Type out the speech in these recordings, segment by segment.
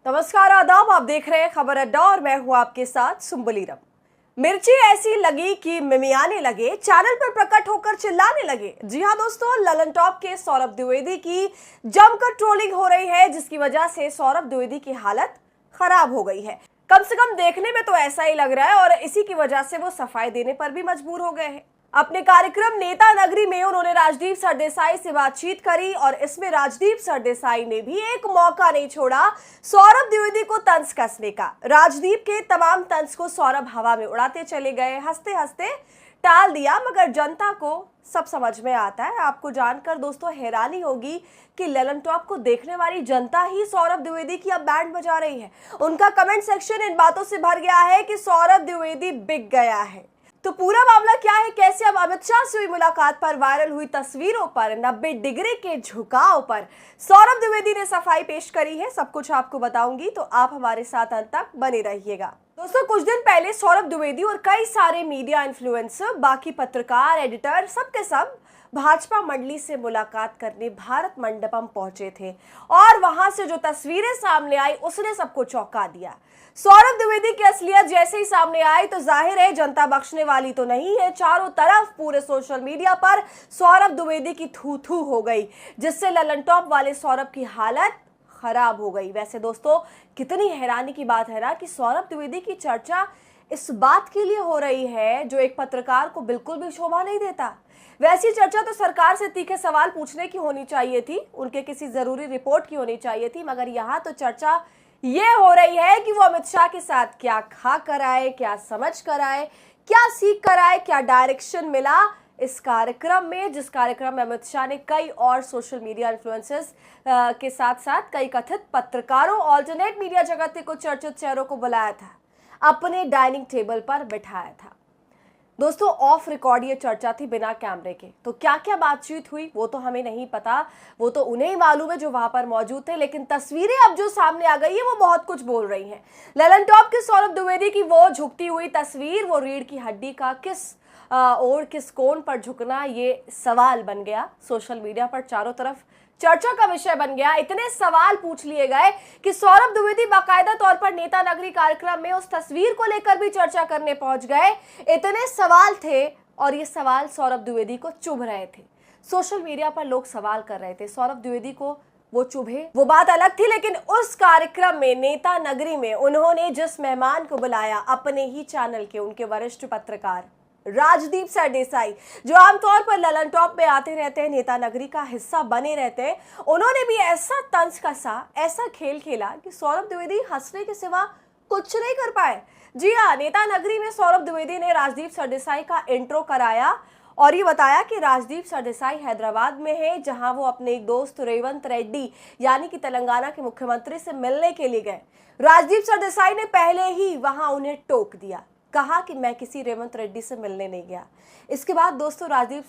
नमस्कार, आदाब। आप देख रहे हैं खबर अड्डा और मैं हूं आपके साथ सुम्बलीरम। मिर्ची ऐसी लगी कि मिमियाने लगे, चैनल पर प्रकट होकर चिल्लाने लगे। जी हां दोस्तों, ललन टॉप के सौरभ द्विवेदी की जमकर ट्रोलिंग हो रही है, जिसकी वजह से सौरभ द्विवेदी की हालत खराब हो गई है। कम से कम देखने में तो ऐसा ही लग रहा है और इसी की वजह से वो सफाई देने पर भी मजबूर हो गए हैं। अपने कार्यक्रम नेता नगरी में उन्होंने राजदीप सरदेसाई से बातचीत करी और इसमें राजदीप सरदेसाई ने भी एक मौका नहीं छोड़ा सौरभ द्विवेदी को तंज कसने का। राजदीप के तमाम तंज को सौरभ हवा में उड़ाते चले गए, हंसते हंसते टाल दिया, मगर जनता को सब समझ में आता है। आपको जानकर दोस्तों हैरानी होगी कि ललन टॉप को देखने वाली जनता ही सौरभ द्विवेदी की अब बैंड बजा रही है। उनका कमेंट सेक्शन इन बातों से भर गया है कि सौरभ द्विवेदी बिक गया है। तो पूरा मामला क्या है, कैसे अब अमित शाह से हुई मुलाकात पर वायरल हुई तस्वीरों पर 90 डिग्री के झुकाव पर सौरभ द्विवेदी ने सफाई पेश करी है, सब कुछ आपको बताऊंगी, तो आप हमारे साथ अंत तक बने रहिएगा। दोस्तों, कुछ दिन पहले सौरभ द्विवेदी और कई सारे मीडिया इन्फ्लुएंसर, बाकी पत्रकार, एडिटर, सबके सब भाजपा मंडली से मुलाकात करने भारत मंडपम पहुंचे थे और वहां से जो तस्वीरें सामने आई उसने सबको चौंका दिया। सौरभ द्विवेदी की असलियत जैसे ही सामने आई तो जाहिर है जनता बख्शने वाली तो नहीं है। चारों तरफ पूरे सोशल मीडिया पर सौरभ द्विवेदी की थू थू हो गई, जिससे ललन टॉप वाले सौरभ की हालत खराब हो गई। वैसे दोस्तों, कितनी हैरानी की बात है ना कि सौरभ द्विवेदी की चर्चा इस बात के लिए हो रही है जो एक पत्रकार को बिल्कुल भी शोभा नहीं देता। वैसी चर्चा तो सरकार से तीखे सवाल पूछने की होनी चाहिए थी, उनके किसी जरूरी रिपोर्ट की होनी चाहिए थी, मगर यहाँ तो चर्चा ये हो रही है कि वो अमित शाह के साथ क्या खा कर आए, क्या समझ कर आए, क्या सीख कर आए, क्या डायरेक्शन मिला इस कार्यक्रम में, जिस कार्यक्रम में अमित शाह ने कई और सोशल मीडिया इन्फ्लुएंसर्स के साथ साथ कई कथित पत्रकारों, ऑल्टरनेट मीडिया जगत के कुछ चर्चित चेहरों को बुलाया था, अपने डाइनिंग टेबल पर बिठाया था। दोस्तों, ऑफ रिकॉर्ड ये चर्चा थी, बिना कैमरे के। तो क्या क्या बातचीत हुई वो तो हमें नहीं पता, वो तो उन्हें ही मालूम है जो वहां पर मौजूद थे, लेकिन तस्वीरें अब जो सामने आ गई है वो बहुत कुछ बोल रही हैं। ललन टॉप के सौरभ द्विवेदी की वो झुकती हुई तस्वीर, वो रीढ़ की हड्डी का किस और किस कोण पर झुकना, ये सवाल बन गया सोशल मीडिया पर, चारों तरफ चर्चा का विषय बन गया। इतने सवाल पूछ लिए गए कि सौरभ द्विवेदी बाकायदा तौर पर नेता नगरी कार्यक्रम में उस तस्वीर को लेकर भी चर्चा करने पहुंच गए। इतने सवाल थे और ये सवाल सौरभ द्विवेदी को चुभ रहे थे। सोशल मीडिया पर लोग सवाल कर रहे थे, सौरभ द्विवेदी को वो चुभे वो बात अलग थी, लेकिन उस कार्यक्रम में नेता नगरी में उन्होंने जिस मेहमान को बुलाया, अपने ही चैनल के उनके वरिष्ठ पत्रकार राजदीप सरदेसाई, जो आमतौर पर ललन टॉप में आते रहते हैं, नेता नगरी का हिस्सा बने रहते हैं, उन्होंने भी ऐसा तंज कसा, ऐसा खेल खेला कि सौरभ द्विवेदी हंसने के सिवा कुछ नहीं कर पाए। जी हाँ, नेता नगरी में सौरभ द्विवेदी ने राजदीप सरदेसाई का इंट्रो कराया और ये बताया कि राजदीप सरदेसाई हैदराबाद में है, जहां वो अपने एक दोस्त रेवंत रेड्डी यानी कि तेलंगाना के मुख्यमंत्री से मिलने के लिए गए। राजदीप सरदेसाई ने पहले ही वहां उन्हें टोक दिया, कहा कि मैं किसी रेवंत रेड्डी से मिलने नहीं गया। इसके बाद दोस्तों राजदीप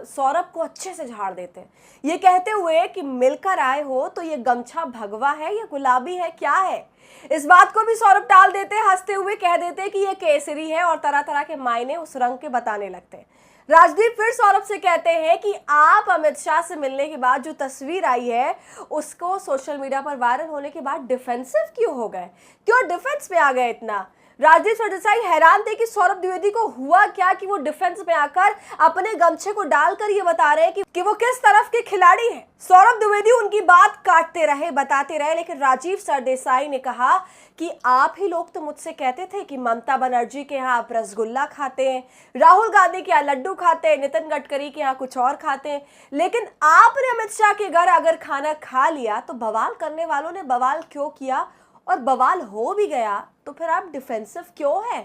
सौरभ को अच्छे से झाड़ देते हैं, ये कहते हुए कि मिलकर आए हो तो ये गमछा भगवा है या गुलाबी है, क्या है। इस बात को भी सौरभ टाल देते, हंसते हुए कह देते कि ये केसरी है और तरह तरह के मायने उस रंग के बताने लगते हैं। राजदीप फिर सौरभ से कहते हैं कि आप अमित शाह से मिलने के बाद जो तस्वीर आई है उसको सोशल मीडिया पर वायरल होने के बाद डिफेंसिव क्यों हो गए, क्यों डिफेंस में आ गए इतना। राजदीप सरदेसाई हैरान थे कि सौरभ द्विवेदी को हुआ क्या कि वो डिफेंस में आकर अपने गमछे को डालकर ये बता रहे हैं कि वो किस तरफ के खिलाड़ी हैं। सौरभ द्विवेदी उनकी बात काटते रहे, बताते रहे, लेकिन राजदीप सरदेसाई ने कहा कि आप ही लोग तो मुझसे कहते थे कि ममता बनर्जी के यहाँ आप रसगुल्ला खाते हैं, राहुल गांधी के यहाँ लड्डू खाते हैं, नितिन गडकरी के यहाँ कुछ और खाते हैं, लेकिन आपने अमित शाह के घर अगर खाना खा लिया तो बवाल करने वालों ने बवाल क्यों किया, और बवाल हो भी गया तो फिर आप डिफेंसिव क्यों है।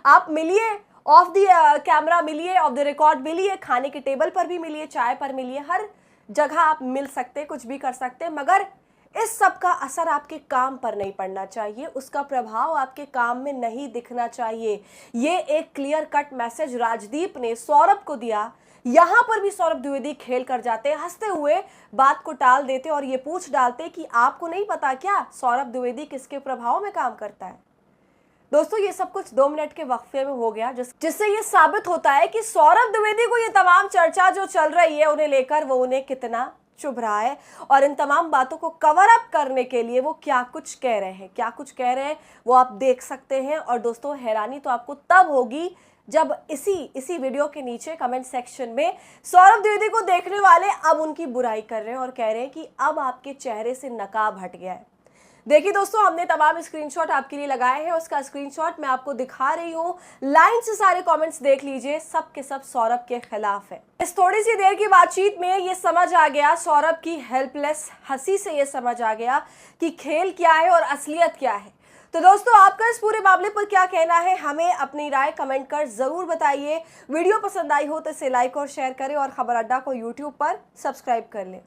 आप मिलिए, ऑफ द कैमरा मिलिए, ऑफ द रिकॉर्ड मिलिए, खाने के टेबल पर भी मिलिए, चाय पर मिलिए, हर जगह आप मिल सकते, कुछ भी कर सकते, मगर इस सब का असर आपके काम पर नहीं पड़ना चाहिए, उसका प्रभाव आपके काम में नहीं दिखना चाहिए। ये एक क्लियर कट मैसेज राजदीप ने सौरभ को दिया। यहां पर भी सौरभ द्विवेदी खेल कर जाते, हंसते हुए बात को टाल देते और ये पूछ डालते कि आपको नहीं पता क्या सौरभ द्विवेदी किसके प्रभाव में काम करता है। दोस्तों, ये सब कुछ 2 मिनट के वक्फे में हो गया, जिससे ये साबित होता है कि सौरभ द्विवेदी को ये तमाम चर्चा जो चल रही है उन्हें लेकर, वो उन्हें कितना चुभ रहा है और इन तमाम बातों को कवर अप करने के लिए वो क्या कुछ कह रहे हैं वो आप देख सकते हैं। और दोस्तों हैरानी तो आपको तब होगी जब इसी वीडियो के नीचे कमेंट सेक्शन में सौरभ द्विवेदी को देखने वाले अब उनकी बुराई कर रहे हैं और कह रहे हैं कि अब आपके चेहरे से नकाब हट गया है। देखिए दोस्तों, हमने तमाम स्क्रीनशॉट आपके लिए लगाए हैं, उसका स्क्रीनशॉट मैं आपको दिखा रही हूँ। लाइन से सारे कमेंट्स देख लीजिए, सब के सब सौरभ के खिलाफ है। इस थोड़ी सी देर की बातचीत में ये समझ आ गया, सौरभ की हेल्पलेस हंसी से ये समझ आ गया कि खेल क्या है और असलियत क्या है। तो दोस्तों, आपका इस पूरे मामले पर क्या कहना है, हमें अपनी राय कमेंट कर जरूर बताइए। वीडियो पसंद आई हो तो इसे लाइक और शेयर करें और खबर अड्डा को यूट्यूब पर सब्सक्राइब कर लें।